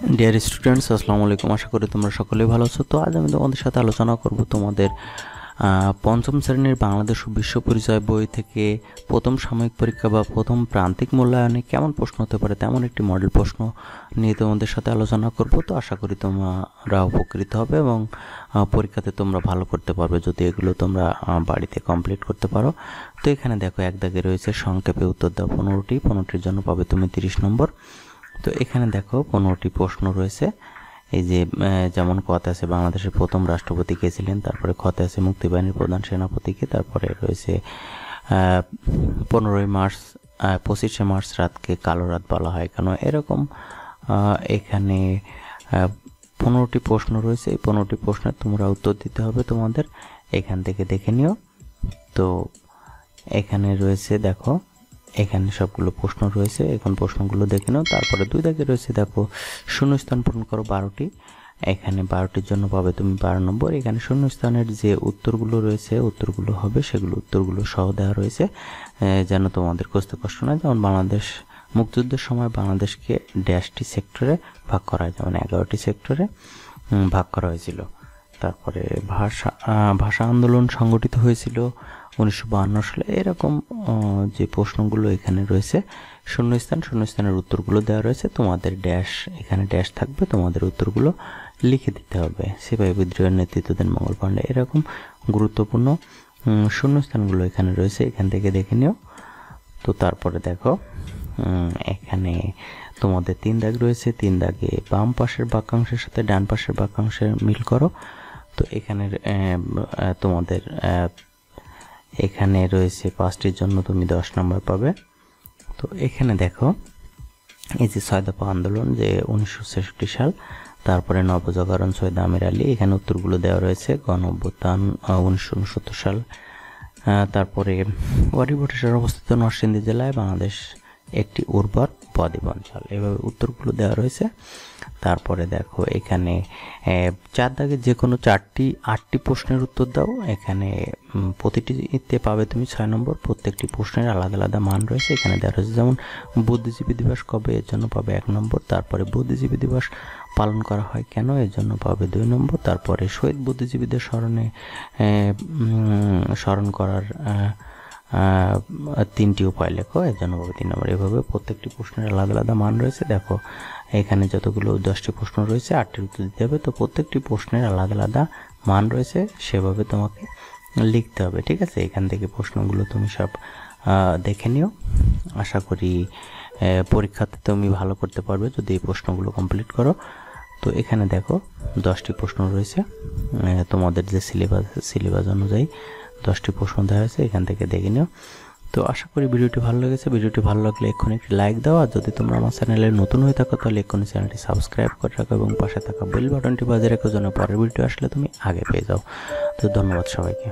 Dear students, আসসালামু আলাইকুম। আশা করি তোমরা সকলেই ভালো আছো। তো আজ আমি তোমাদের সাথে আলোচনা করব তোমাদের পঞ্চম শ্রেণীর বাংলাদেশ ও বিশ্ব পরিচয় বই থেকে প্রথম সাময়িক পরীক্ষা বা প্রথম প্রান্তিক মূল্যায়নে কেমন প্রশ্ন হতে পারে তেমন একটি মডেল প্রশ্ন নিয়ে তোমাদের সাথে আলোচনা করব। তো আশা করি তোমরা উপকৃত হবে এবং পরীক্ষাতে তোমরা ভালো করতে পারবে যদি এগুলো তোমরা বাড়িতে কমপ্লিট করতে পারো। তো এখানে দেখো, এক দাগে রয়েছে সংক্ষেপে উত্তর দাও 15টির জন্য পাবে তুমি 30 নম্বর। তো এখানে দেখো 15টি প্রশ্ন রয়েছে। এই যে যেমন কতে আছে বাংলাদেশের প্রথম রাষ্ট্রপতি কে ছিলেন, তারপরে খতে আছে মুক্তিবাহিনীর প্রধান সেনাপতিকে, তারপরে রয়েছে 15ই মার্চ 25শে মার্চ রাতকে কালো রাত বলা হয় কেন, এরকম এখানে 15টি প্রশ্ন রয়েছে। এই 15টি প্রশ্নের তোমরা উত্তর দিতে হবে তোমাদের, এখান থেকে দেখে নিও। তো এখানে রয়েছে দেখো, এখানে সবগুলো প্রশ্ন রয়েছে, এখন প্রশ্নগুলো দেখে নাও। তারপরে 2 দাগে রয়েছে দেখো শূন্যস্থান পূরণ করো 12টি, এখানে 12টির জন্য পাবে তুমি 12 নম্বর। এখানে শূন্যস্থানের যে উত্তরগুলো রয়েছে উত্তরগুলো হবে সেগুলো উত্তরগুলো সহ দেওয়া রয়েছে যেন তোমাদের কষ্ট না। যেমন বাংলাদেশ মুক্তিযুদ্ধের সময় বাংলাদেশকে ড্যাশটি সেক্টরে ভাগ করা হয়, যেমন 11টি সেক্টরে ভাগ করা হয়েছিল। তারপরে ভাষা আন্দোলন সংগঠিত হয়েছিল 1952 সালে, এরকম যে প্রশ্নগুলো এখানে রয়েছে শূন্যস্থানের উত্তরগুলো দেওয়া রয়েছে। তোমাদের ড্যাশ, এখানে ড্যাশ থাকবে, তোমাদের উত্তরগুলো লিখে দিতে হবে। সিপাহী বিদ্রোহের নেতৃত্ব দেন মঙ্গল পাণ্ডে, এরকম গুরুত্বপূর্ণ শূন্যস্থানগুলো এখানে রয়েছে, এখান থেকে দেখে নিও। তো তারপরে দেখো এখানে তোমাদের 3 দাগ রয়েছে, 3 দাগে বাম পাশের বাক্যাংশের সাথে ডান পাশের বাক্যাংশের মিল করো। তো এখানে তোমাদের এখানে রয়েছে 5টির জন্য তুমি 10 নম্বর পাবে। তো এখানে দেখো এই যে 6 দফা আন্দোলন যে 1966 সাল, তারপরে নবজাগরণ সৈয়দ আমির আলী, এখানে উত্তরগুলো দেওয়া রয়েছে। গণ অভ্যুত্থান 1969 সাল, তারপরে ওয়ারী বটেশ্বর অবস্থিত নরসিংদী জেলায় বাংলাদেশ একটি উর্বর বদ্বীপ অঞ্চল, এভাবে উত্তরগুলো দেওয়া রয়েছে। তারপরে দেখো এখানে 4 দাগে যে কোনো 8টি প্রশ্নের উত্তর দাও, এখানে প্রতিটিতে পাবে তুমি 6 নম্বর। প্রত্যেকটি প্রশ্নের আলাদা আলাদা মান রয়েছে, এখানে দেওয়া রয়েছে। যেমন বুদ্ধিজীবী দিবস কবে, এর জন্য পাবে 1 নম্বর। তারপরে বুদ্ধিজীবী দিবস পালন করা হয় কেন, এর জন্য পাবে 2 নম্বর। তারপরে শহীদ বুদ্ধিজীবীদের স্মরণ করার 3টি উপায় লেখো, এর জন্য পাবে 3 নম্বর। এভাবে প্রত্যেকটি প্রশ্নের আলাদা আলাদা মান রয়েছে। দেখো এখানে যতগুলো 10টি প্রশ্ন রয়েছে 8টির উত্তর দিতে হবে। তো প্রত্যেকটি প্রশ্নের আলাদা আলাদা মান রয়েছে, সেভাবে তোমাকে লিখতে হবে, ঠিক আছে। এখান থেকে প্রশ্নগুলো তুমি সব দেখে নিও। আশা করি পরীক্ষাতে তুমি ভালো করতে পারবে যদি এই প্রশ্নগুলো কমপ্লিট করো। তো এখানে দেখো 10টি প্রশ্ন রয়েছে, তোমাদের যে সিলেবাস অনুযায়ী 10টি প্রশ্ন দেওয়া হয়েছে, এখান থেকে দেখে নিও। তো আশা করি ভিডিওটি ভালো লেগেছে। ভিডিওটি ভালো লাগলে এক্ষুনি একটি লাইক দাও, আর যদি তোমরা আমার চ্যানেলে নতুন হয়ে থাকো তাহলে এক্ষুনি চ্যানেলটি সাবস্ক্রাইব করে রাখো এবং পাশে থাকা বেল বাটনটি বাজিয়ে রাখো যেন পরের ভিডিও আসলে তুমি আগে পেয়ে যাও। তো ধন্যবাদ সবাইকে।